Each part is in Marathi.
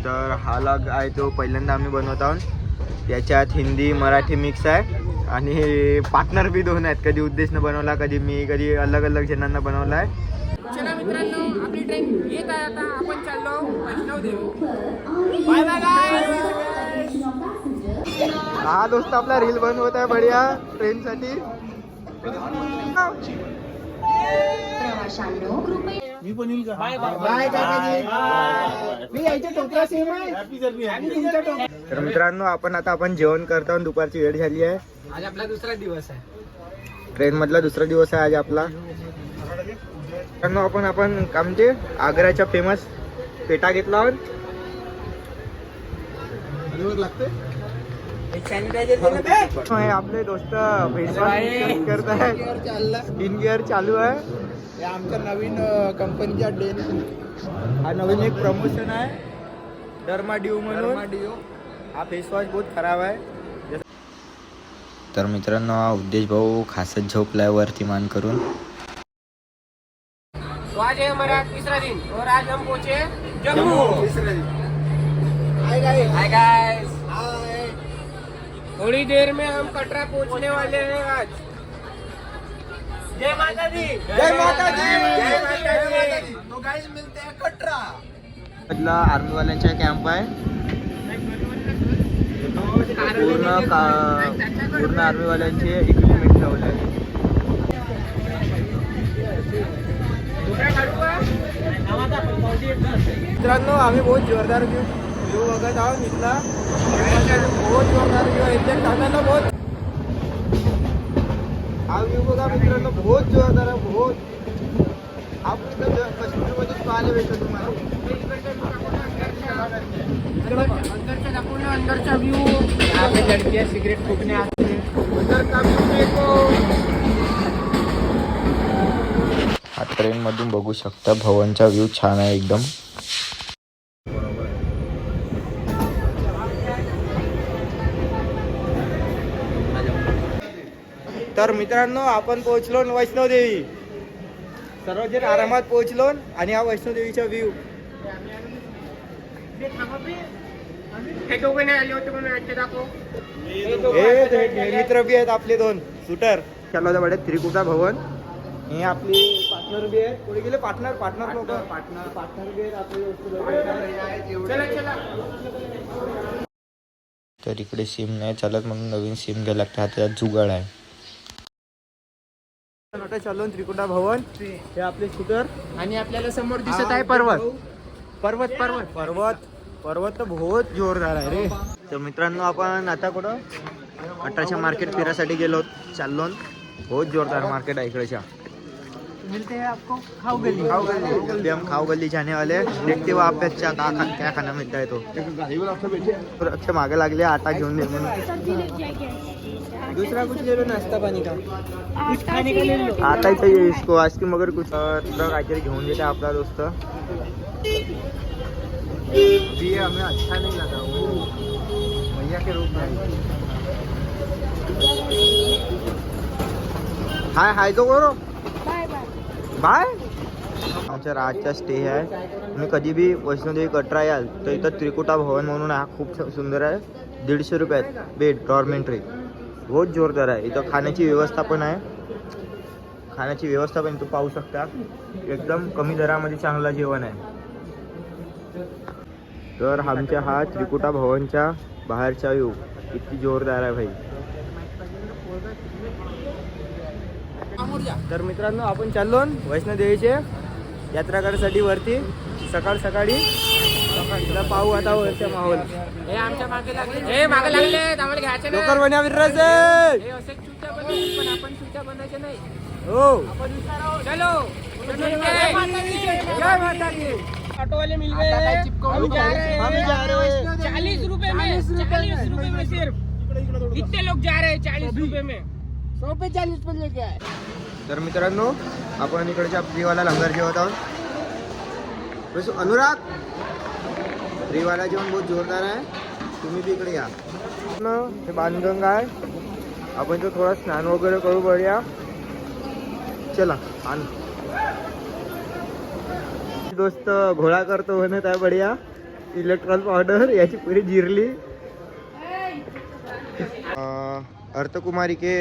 तर हा लॉग आहे तो पहिल्यांदा आम्ही बनवत आहोत. त्याच्यात हिंदी मराठी मिक्स आहे आणि पार्टनर बी दोन आहेत. कधी उद्देशनं बनवला, कधी मी, कधी अलग अलग जणांना बनवला आहे. चला मित्रांनो, आपली ट्रेन येत आहे. आता आपण चाललो वैष्णवदेवी. Bye bye guys. हा दोस्त आपला रील बनवत आहे बढिया ट्रेनसाठी. मी पण येईल का? बाय बाय बाय काकाजी. मी यायच्या टोकरा सेम आहे. Happy journey. आणि तुमच्या टोकरा. तर मित्रांनो आपण जेवण करतो. दुपारची वेळ झाली आहे. आज आपला दुसरा दिवस आहे. ट्रेन मधला दुसरा दिवस आहे आज आपला. मित्रांनो आपण काय म्हणते आग्र्याच्या फेमस पेटा घेतला आहोत. लागते हे आपले दोस्त फेस वॉश करत आहे. स्किन केअर चालू आहे. आमच्या नवीन कंपनीच्या डेन हा नवीन एक प्रमोशन आहे डर्मा ड्यू म्हणून. हा फेस वॉश बहुत खराब आहे. तर मित्रांनो हा उद्देश भाऊ खासच झोपलाय वरती मान करून. तो आज है हमारा तीसरा दिन और आज हम पहुंचे जम्मू. Hi guys. थोड़ी देर में हम कटरा पहुंचने वाले हैं. आज जय माता दी. जय माता दी. जय माता दी. तो गाइस मिलते हैं कटरा. मधला आर्मी वाल्यांचा कॅम्प आहे. पूर्ण आर्मी वाल्यांचे इक्विपमेंट ठेवले आहे. मित्रांनो आम्ही बहुत जोरदार व्यू बघत आहोत इथला. बहुत जोरदार व्यू आहे. इथे टाकायला बहुत हा व्यू बघा मित्रांनो, बहुत जोरदार आहे. बहुत आपण काश्मीरमध्येच पाहायला भेटतो तुम्हाला. अंदरचा व्यू. यहाँ पे लड़कियां सिगरेट फूकने आती है. अंदरचा व्यू देखो. हा ट्रेन मधून बघू शकता भवनचा व्ह्यू छान आहे एकदम. तर मित्रांनो आपण पोहोचलो वैष्णवदेवी. सर्वजण आरामात पोहोचलो आणि हा वैष्णवदेवीचा व्ह्यू. हे दोघे नाही आले होते म्हणून आजचे दाखव. हे मित्र बी आहेत आपले दोन शूटर. चला बडे त्रिकुटा भवन. हे आपली पार्टनर बी आहेत. पुढे गेले पार्टनर लोक. पार्टनर बी आहेत आपले. चला चला. तर इकडे सिम नाही चालत म्हणून नवीन सिम घ्यायला लागतं. हा त्याचा जुगाड आहे. चालून त्रिकुटा भवन. हे आपले शूटर. आणि आपल्याला समोर दिसत आहे पर्वत. पर्वत पर्वत पर्वत पर्वत तर बहुत जोरदार आहे रे. तर मित्रांनो आपण आता कुठं अठराशे मार्केट फिरायसाठी गेलो चाललो. बहुत जोरदार मार्केट आहे इकडच्या. मिलते हैं आपको खाऊ गली. अभी हम खाओ गली जाने वाले हैं. देखते हो आप अच्छा क्या खाना मिलता है. तो अच्छा मागे लागले आटा घेऊन दे म्हणून. दूसरा कुछ ले लो नाश्ता पानी का. कुछ खाने का ले लो. आता ही चाहिए इसको आइसक्रीम वगैरे कुछ. तुला काहीतरी घेऊन देते आपला दोस्त. ये हमें अच्छा नहीं लगा वो भैया के रूप में. हाय तो करो. बाय. आमच्या राजचा स्टे आहे. तुम्ही कधी बी वैष्णोदेवी कटरा याल तर इथं त्रिकुटा भवन म्हणून हा खूप सुंदर आहे. 150 रुपयात बेड डॉर्मेंटरी. बहुत जोरदार आहे. इथं खाण्याची व्यवस्था पण आहे. खाण्याची व्यवस्था पण तू पाहू शकता. एकदम कमी दरामध्ये चांगला जेवण आहे. तर आमच्या हा त्रिकुटा भवनच्या बाहेरचा व्ह्यू किती जोरदार आहे भाई. तर मित्रांनो आपण चाललो वैष्णोदेवीचे यात्रा करण्यासाठी वरती. सकाळी पाहू आता वरच्या माहोल. हे आमच्या मागे लागले. हे मागे लागले. आम्हाला घ्यायचे नाही. लवकर बन्या विराज. हे असे चुत्या बनवले पण आपण चुत्या बनायचे नाही. हो आपण हुशार आहोत. चलो. जय माता दी. ऑटो वाले मिल गए. हम जा रहे हैं 40 रुपए में. 40 रुपए में सिर्फ. इतने लोग जा रहे हैं 40 रुपए में. 100 पे 40 पे लेके आए. तर मित्रांनो आपण इकडच्या फ्रीवाला लंगर जेवत आहोत. अनुराग फ्रीवाला जेवण बहुत जोरदार आहे. तुम्ही बी इकडे या. हे बाणगंगा आहे. आपण इथं थोडा स्नान वगैरे करू बढिया. चला आण. दोस्त घोडा करतो म्हणत आहे बढिया. इलेक्ट्रॉल पाउडर याची पूरी जिरली। अर्थ कुमारी के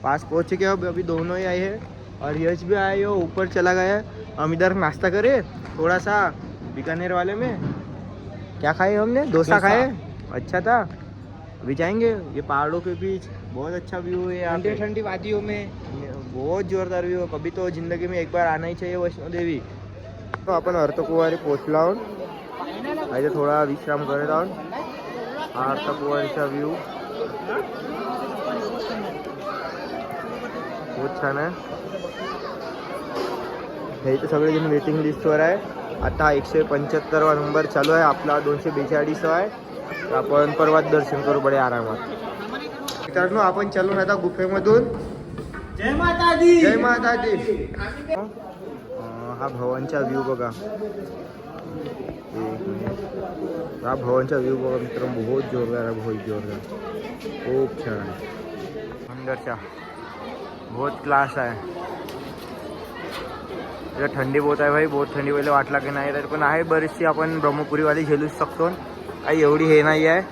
पास पहुंच चुके हैं अभी दोनों ही आए हैं और यश भी आए हो ऊपर चला गया है। हम इधर नाश्ता करे थोड़ा सा बीकानेर वाले में। क्या खाए हमने? डोसा खाए, अच्छा था। अभी जाएंगे ये पहाड़ों के बीच, बहुत अच्छा व्यू है यहाँ पे, ठंडी वादियों में बहुत जोरदार व्यू है। कभी तो जिंदगी में एक बार आना ही चाहिए वैष्णो देवी। तो आपण अर्धकुवारी पोचला आहोत, इथे थोडा विश्राम करत आहोत। हा अर्धकुवारीचा व्यू बहुत छान आहे। हे इथे सगळेजण वेटिंग लिस्टवर आहे। आता 175वा नंबर चालू आहे, आपला 242 आहे। तर आपण परवात दर्शन करू बडे आरामात। मित्रांनो आपण चालून आता गुफेमधून। जय माता दी, जय माता दी। हा भवानचा व्यू बघा, हा भवानचा व्यू बघा मित्रांनो, बहुत जोरदार आहे, बहुत जोरदार, खूप छान आहे। अंदरचा बहुत क्लास आहे। इथं थंडी बहुत आहे भाई, बहुत थंडी पहिले वाटला की नाही, तरी पण आहे बरीचशी। आपण ब्रह्मपुरीवाली झेलू शकतो, काही एवढी हे नाही आहे।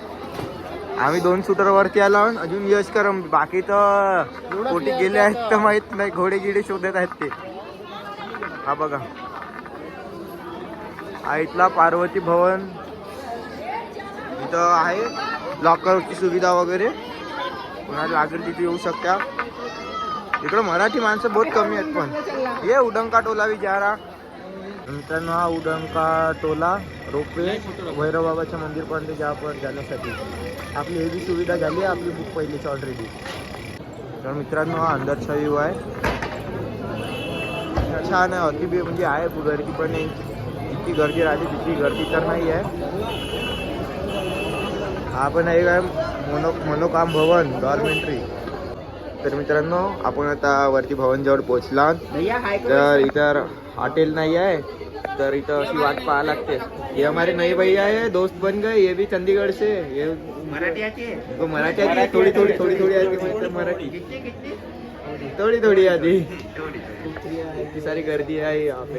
आम्ही 2 शूटर वरती आलो, अजून यश करम बाकी तर कोटी गेले आहेत तर माहित नाही, घोडे गिडे शोधत आहेत ते। हा बघा, हा इथला पार्वती भवन, इथं आहे लॉकरची सुविधा वगैरे, कोणाला लागेल तिथे येऊ शकता। इकडं मराठी माणसं बहुत कमी आहेत, पण ये उडंका टोला विचारा मित्रांनो। हा उडंका टोला रोपवे भैरव बाबाच्या मंदिरपर्यंत जाण्यासाठी आपली ही बी सुविधा झाली आहे, आपली बुक पहिलीच ऑलरेडी। तर मित्रांनो हा अंदरचा व्ह्यू आहे, छान आहे। अति बी म्हणजे आहे गर्दी, पण इतकी गर्दी राहते तितकी गर्दी तर नाही आहे। हा पण आहे काय मनोकाम भवन डॉर्मेंटरी। तर मित्रांनो आपण आता वरती भवनजवळ पोहोचला, तर इतर हॉटेल नाही आहे, तर इथं अशी वाट पाहा लागते। ये हमारे नए भैया है, दोस्त बन गए, ये भी चंडीगढ़ से। ये मराठी आती है, तो मराठी आती है, थोड़ी थोड़ी थोड़ी थोड़ी आती है मराठी, थोड़ी थोड़ी आती। इतनी सारी गर्दी है यहाँ पे,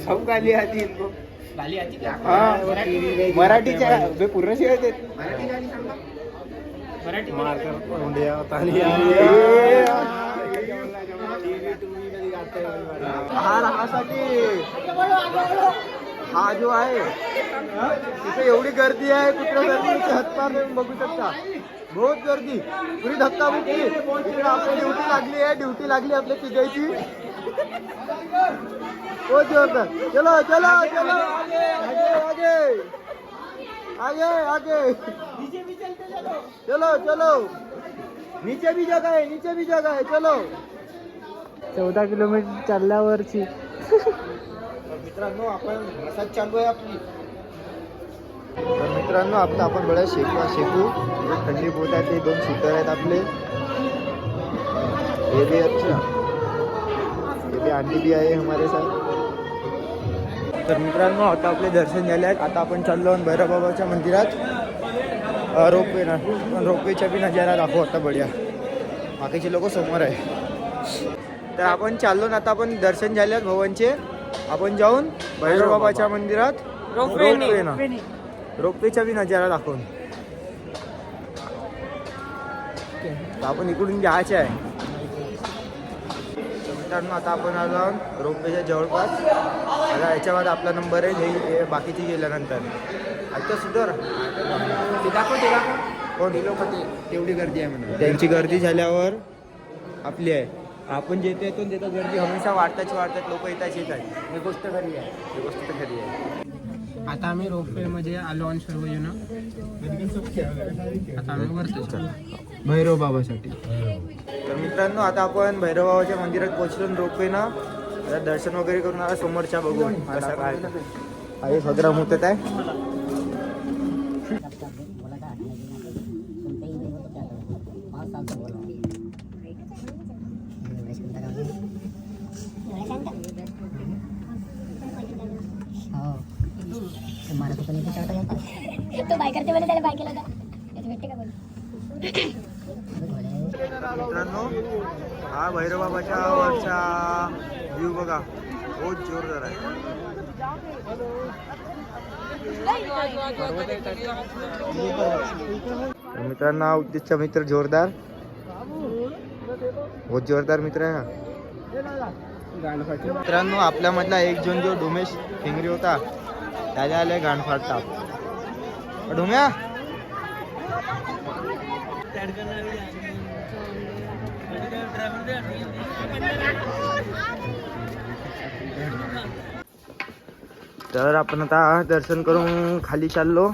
सब गाली आती इनको, गाली आती क्या? मराठीच्या पूर्ण शिवाय देत। मराठी हा राहासाठी हा जो आहे तिथे एवढी गर्दी आहे, कुत्र्यासारखी हातपार बघू शकता, बहुत गर्दी, पुरी धक्काबुक्की। इकडे आपली ड्युटी लागली आपल्या तिघायची, बहुत जोरदार। चलो चलो चलो, आगे आगे आगे आगे, चलो चलो, नीचे भी जगह है, नीचे भी जगह है, चलो। 14 किलोमीटर चालल्यावरची। मित्रांनो आपण प्रसाद चालू आहे आपली। तर मित्रांनो आता आपण बघा शेकू थंडी बहुत आहे। ते 2 शूटर आहेत आपले, ये भी अच्छा, ये भी आंटी भी आहे हमारे साथ। तर मित्रांनो आता आपले दर्शन झाले आहेत, आता आपण चाललो भैरव बाबाच्या मंदिरात। रोपवेच्या बी नजारा दाखवू आता बढिया, बाकीचे लोक समोर आहे। तर आपण चाललो ना, आता आपण दर्शन झाले आहेत भवनचे, आपण जाऊन भैरव बाबाच्या मंदिरात रोपवेचा बी नजारा दाखवून आपण इकडून जायचे आहे। मित्रांनो आता आपण आलो आहोत रोपवेच्या जवळपास। आता याच्या बाद आपला नंबर आहे, बाकीची गेल्यानंतर अच्छा सुधर कोण लोक तेवढी गर्दी आहे म्हणून, त्यांची गर्दी झाल्यावर आपली आहे। आपण जेथे येतो तिथं गर्दी हमेशा वाढताच लोक येतात येतात, ही गोष्ट खरी आहे, ही गोष्ट तर खरी आहे। आता आम्ही रोपवे मध्ये आलो आणि सर्वजण आता आम्ही वरती भैरव बाबासाठी। तर मित्रांनो आता आपण भैरव बाबाच्या मंदिरात पोहोचलो, रोपवे ना दर्शन वगैरे करून आता समोरच्या बघू कसं काय आहे। सगळं मुतत आहे। तो बाय करते बोले त्याला बाय केला होता, भेटते का बोल। मित्रांनो हा भैरव बाबाच्या वरचा व्ह्यू बघा, बहुत जोरदार आहे। तर मित्रांनो हा उद्देशचा मित्र जोरदार, बहुत जोरदार मित्र आहे हा. मित्रांनो आपल्यामधला एक जण जो डोमेश फिंगरी होता त्याला आले गाणफाट ताप. डोम्या तर आपण आता दर्शन करून खाली चाललो.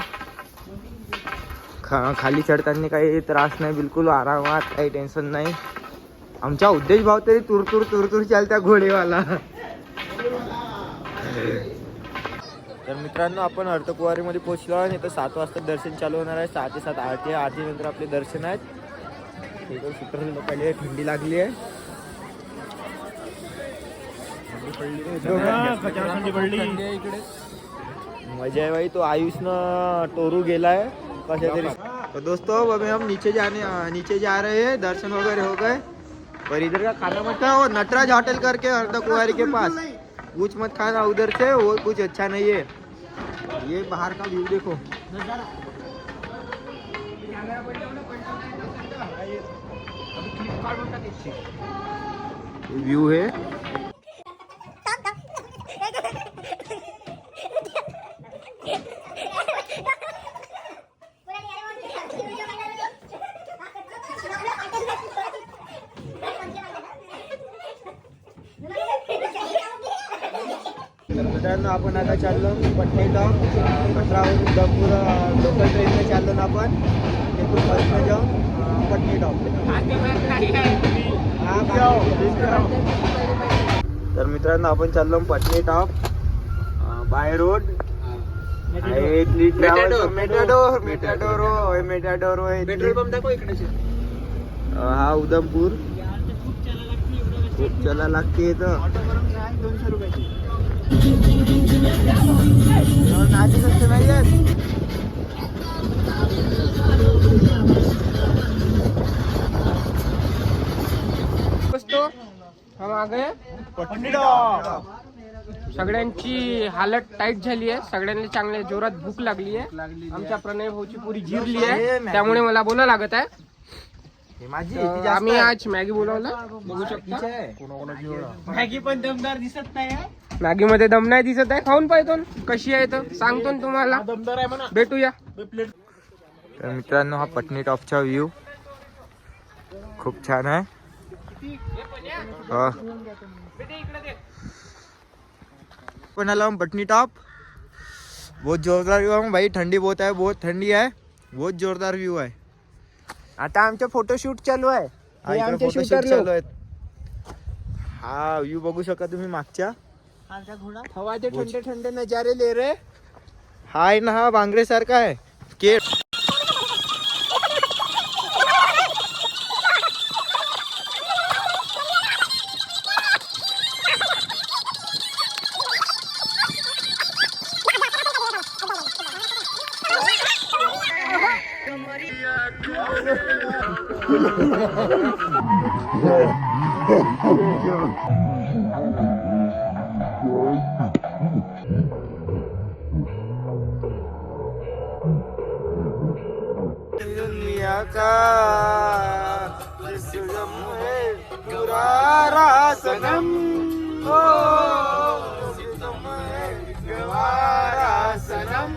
खाली चढताना काही त्रास नाही, बिलकुल आरामात, काही टेन्शन नाही. आमचा उद्देश भाव तरी तुरतुर तुरतुर चालत्या घोडेवाला. तर मित्रांनो आपण अर्धकुवारीमध्ये पोहोचलो आणि इथं 7 वाजता दर्शन चालू होणार आहे. 6 ते 7 आरती आहे. आरती नंतर आपले दर्शन आहेत. इकडे सुटर लोकांना थंडी लागली आहे. मजा है भाई. तो आयुषनं टोरू गेलाय कशा तरी. तो दोस्तों अभी हम नीचे जा रहे हैं. दर्शन वगैरह हो गए. पर इधर का खाना मत खाओ. नटराज होटल करके अर्धकुवारी के पास, कुछ मत खाना उधर से, वो कुछ अच्छा नहीं है. ये बाहर का व्यू देखो. व्यू है. मित्रांनो आपण आता चाललो पटनी टॉप. 15 उदयपूर लोकल ट्रेनने चाललो ना आपण. तिथून बसने जाऊन पटनी टॉप. तर मित्रांनो आपण चाललो पटनी टॉप बाय रोड. हा उदयपूर खूप चला लागते इथं. 200 रुपयाची नाची सकते नाही आहेत. हम आ गए पटनी टॉप. सगळ्यांची हालत टाईट झाली आहे. सगळ्यांनी चांगल्या जोरात भूक लागली आहे. आमच्या प्रणय भाऊची पुरी जिरली आहे, त्यामुळे मला बोला लागत आहे. आम्ही आज मॅगी बोलवला, बघू शकता. मॅगी पण दमदार दिसत नाही. मॅगी मध्ये दम नाही दिसत आहे. खाऊन पाहतो कशी आहे तर सांगतो तुम्हाला. दमदार आहे म्हणा. भेटूया. तर मित्रांनो हा पटनी टॉपचा व्ह्यू खूप छान आहे. पण आला पटनी टॉप. बहुत जोरदार व्यू है भाई. ठंडी बहुत है, बहुत ठंडी है. बहुत जोरदार व्यू आहे. आता आमचा फोटोशूट चालू आहे. फोटोशूट चालू आहे. हा व्यू बघू शकता तुम्ही मागच्या. हवा ते ठंडे ठंडे नजारे ले रे. हाय ना, हा बांगरे सारखा आहे. के दुनिया का जिस्म है गुरारा सनम. ओ सितम है गवारा सनम.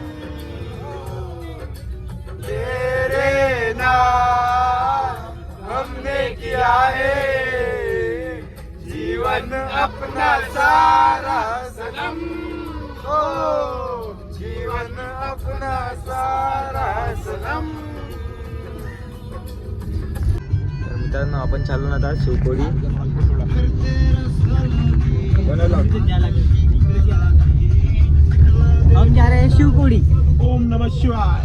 तेरे नाम हमने किया है जीवन अपना सारा सनम. ओ जीवन अपना सारा सनम. तर मित्रांनो आपण चालू ना आता शिवकोडी. हम जा रहे हैं शिवकोडी. ओम नमः शिवाय.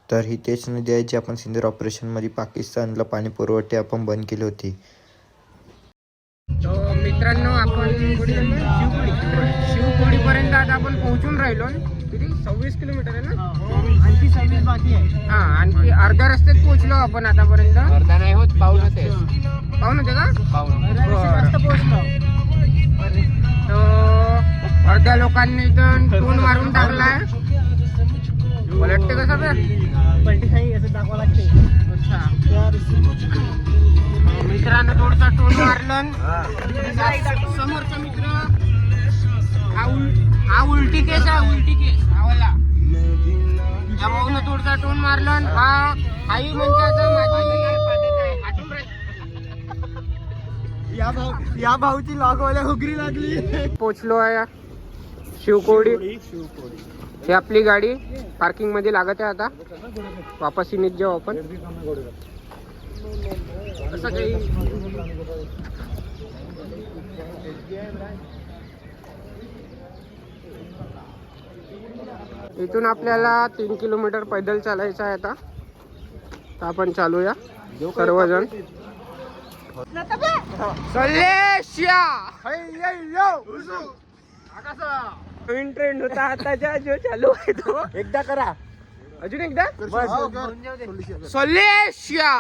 तर ही तेच नदी आहे जी आपण सिंदूर ऑपरेशनमध्ये पाकिस्तानला पाणी पुरवठे आपण बंद केली होती. तो मित्रांनो आपण शिवकोडी पर्यंत आता आपण पोहोचून राहिलो. किती 26 किलोमीटर आहे ना. आणखी 26 बाकी आहे. हा, आणखी अर्ध्या रस्त्यात पोहोचलो आपण आतापर्यंत. अर्धा नाही होत, पाऊल होते. पाहून होते का. पाऊल सध्या लोकांनी इथं टोन मारून टाकलाय. पलटते कसं बे? पलटी नाही असं दाखवा लागते. अच्छा. मित्रांनो थोडसा टोन मारलं. समोरचा मित्र हा उलटी केस आहे, उलटी केस हावाला. या भाऊनं थोडसा टोन मारलं. आई म्हणजे आता माझी हाटून राहील. या भाऊची लॉगवाल्या हुगरी लागली. पोचलो आहे शिवकोडी. ही आपली गाडी पार्किंग मध्ये लागत आहे. आता वापस येत जाऊ आपण. असं काही इथून आपल्याला 3 किलोमीटर पैदल चालायचं आहे. आता तर आपण चालूया सर्वजण. सल्लेशिया नवीन ट्रेंड होता आताच्या जो चालू आहे तो. एकदा करा. अजून एकदा बस. सल्लेशिया.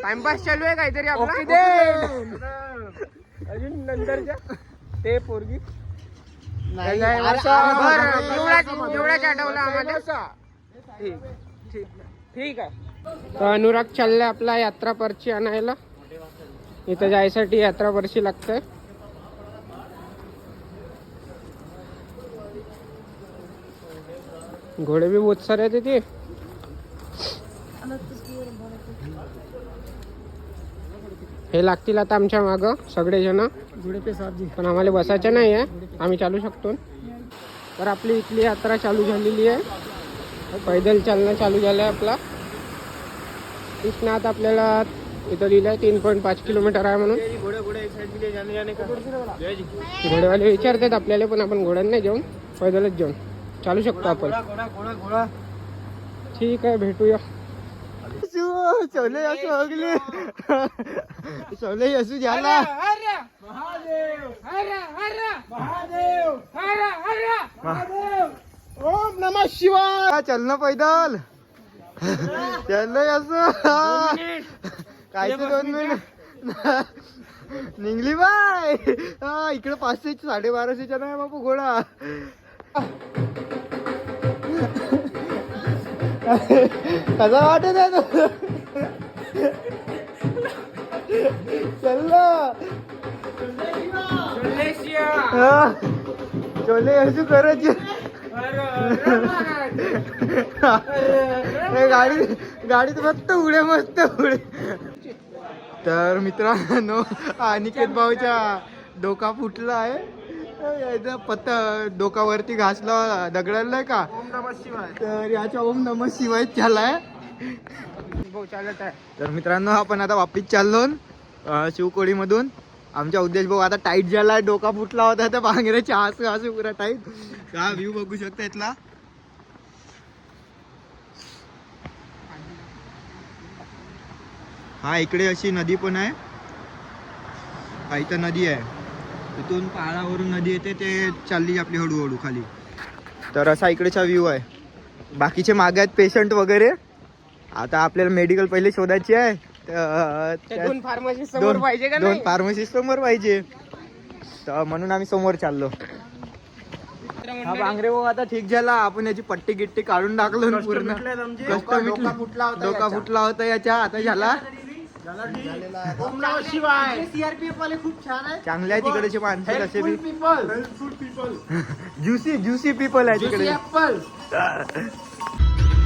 टाइमपास चालू आहे काहीतरी आपला. अजून नंतरच्या ते पोरगी एवढाच आठवलं आम्हाला. ठीक आहे. तर अनुराग चाललाय आपला यात्रा पर्ची आणायला. इथं जायसाठी यात्रा पर्ची लागतंय. घोडे बी बहुत सारे आहेत तिथे. हे लागतील आता आमच्या मागं सगळेजण. पण आम्हाला बसायचं नाही आहे, आम्ही चालू शकतो. तर आपली इथली यात्रा चालू झालेली आहे. पैदल चालणं चालू झालं आहे आपला. इथनं आता आपल्याला इथं लिहिलं आहे 3.5 किलोमीटर आहे म्हणून. घोडेवाले विचारतात आपल्याला, पण आपण घोड्यात नाही जाऊन पैदलच जाऊन चालू शकतो आपण. ठीक आहे, भेटूया. चले असू अगले चले असू झाला. ओम नमः शिवाय. चलना पैदल चल असं काय 2 मिनिट निघली बाय. इकडे 500 1250 नाही बापू घोडा. कसा वाटत आहे तो. चल चले असू करत गाडीत मस्त उडे. तर मित्रांनो अनिकेत भाऊच्या डोका फुटला आहे. डोकावरती घासला दगडाला नाही का. ओम नमः शिवाय. तर याच्या ओम नमः शिवाय चाललाय. चालत आहे. तर मित्रांनो आपण आता वापिस चाललो शिवकोडी मधून. आमच्या उद्देश भाऊ आता टाईट झालाय. डोका फुटला होता त्या भांगऱ्याच्या हसू पुरा टाईट. हा व्ह्यू बघू शकता इथला. हा इकडे अशी नदी पण आहे. हा इथं नदी आहे. इथून पहाडावरून नदी येते, ते चालली आपली हळूहळू खाली. तर असा इकडेचा व्ह्यू आहे. बाकीचे मागे आहेत पेशंट वगैरे. आता आपल्याला मेडिकल पहिले शोधायची आहे. 2 फार्मसी समोर पाहिजे का 2 फार्मसी समोर पाहिजे. तर म्हणून आम्ही समोर चाललो. हा बांगरे भाऊ आता ठीक झाला. आपण याची पट्टी गिट्टी काढून टाकलो पूर्ण. डोका फुटला होता याच्या. आता झाला. ओम नमः शिवाय. सीआरपीएफ वाले खूप छान आहे. चांगले आहे तिकडेचे माणसं कसे बी. पीपल ज्युसी पीपल आहे तिकडे.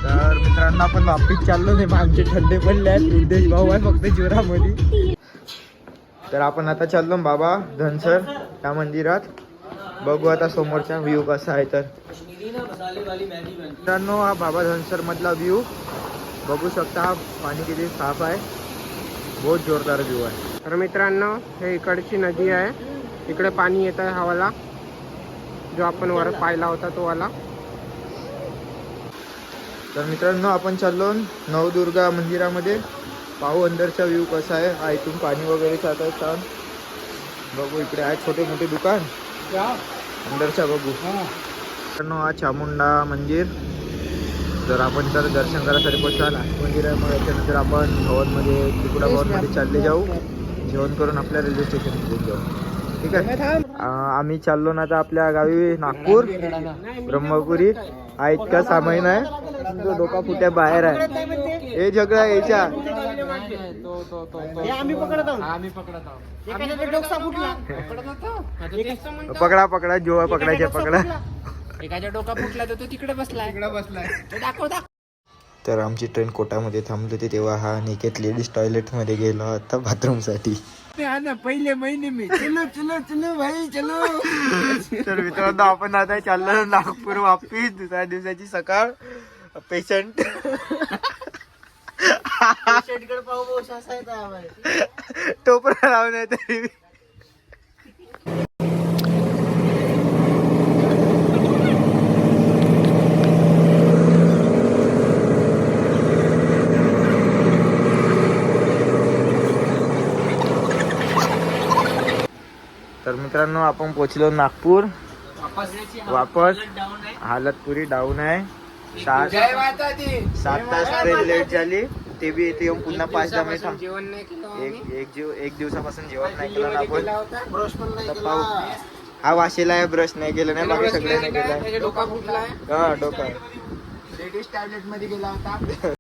तर मित्रांनो आपण वापिस चाललो नाही. आमचे थंडे पडले आहेत. उद्देश भाऊ आहे फक्त जीवरामध्ये. तर आपण आता चाललो बाबा धनसर त्या मंदिरात. बघू आता समोरचा व्ह्यू कसा आहे. तर मित्रांनो हा बाबा धनसर मधला व्ह्यू बघू शकता. हा पाणी किती साफ आहे. बहुत जोरदार व्ह्यू आहे. तर मित्रांनो हे इकडची नदी आहे. इकडे पाणी येत आहे हवाला, जो आपण वर पाहिला होता तो वाला. तर मित्रांनो आपण चाललो नवदुर्गा मंदिरामध्ये. पाहू अंदरचा व्ह्यू कसा आहे. हा इथून पाणी वगैरे जात आहे छान. बघू इकडे आहे छोटे मोठे दुकान. अंदरचा बघू. मित्रांनो हा चामुंडा मंदिर. जर आपण तर दर्शन करायसाठी पोहोचाल मंदिर आहे. मग याच्यानंतर आपण भवनमध्ये त्रिकुटा भवनमध्ये चालले जाऊ. जेवण करून आपल्या रेल्वे स्टेशन जाऊ. ठीक आहे. आम्ही चाललो ना आता आपल्या गावी नागपूर ब्रह्मपुरी. हा इतका सामाईन आहे, तो डोका फुट्या बाहेर आहे. हे झगडा यायच्या आम्ही पकडत आहोत. एकाचा डोका फुटला. पकडा पकडा जेव्हा पकडायचे पकडा. एकाचा डोका फुटला तर तो तिकडे बसलाय. दाखव. तर आमची ट्रेन कोटामध्ये थांबली होती तेव्हा हा निकेत लेडीज टॉयलेटमध्ये गेला होता बाथरूमसाठी. पहिले महिने मी चलो भाई चलो. तर मित्रांनो आपण आता चाललो नागपूर वापिस. दुसऱ्या दिवसाची सकाळ. पेशंट टोपरा लावून आहे तरी. तर मित्रांनो आपण पोहोचलो नागपूर. वापस हालत पुरी डाऊन आहे. 7 तास ट्रेन लेट झाली. ते बी इथे येऊन पुन्हा 5 दहा मिनिट जेवण नाही केलं. एक दिवसापासून जेवण नाही केलं ना आपण. तर पाहू. हा वाशीला आहे, ब्रश नाही केलं नाही, बाकी सगळे नाही केलं. डोका फुटलाय. हा डोका. लेडीज टॉयलेट मध्ये गेला होता.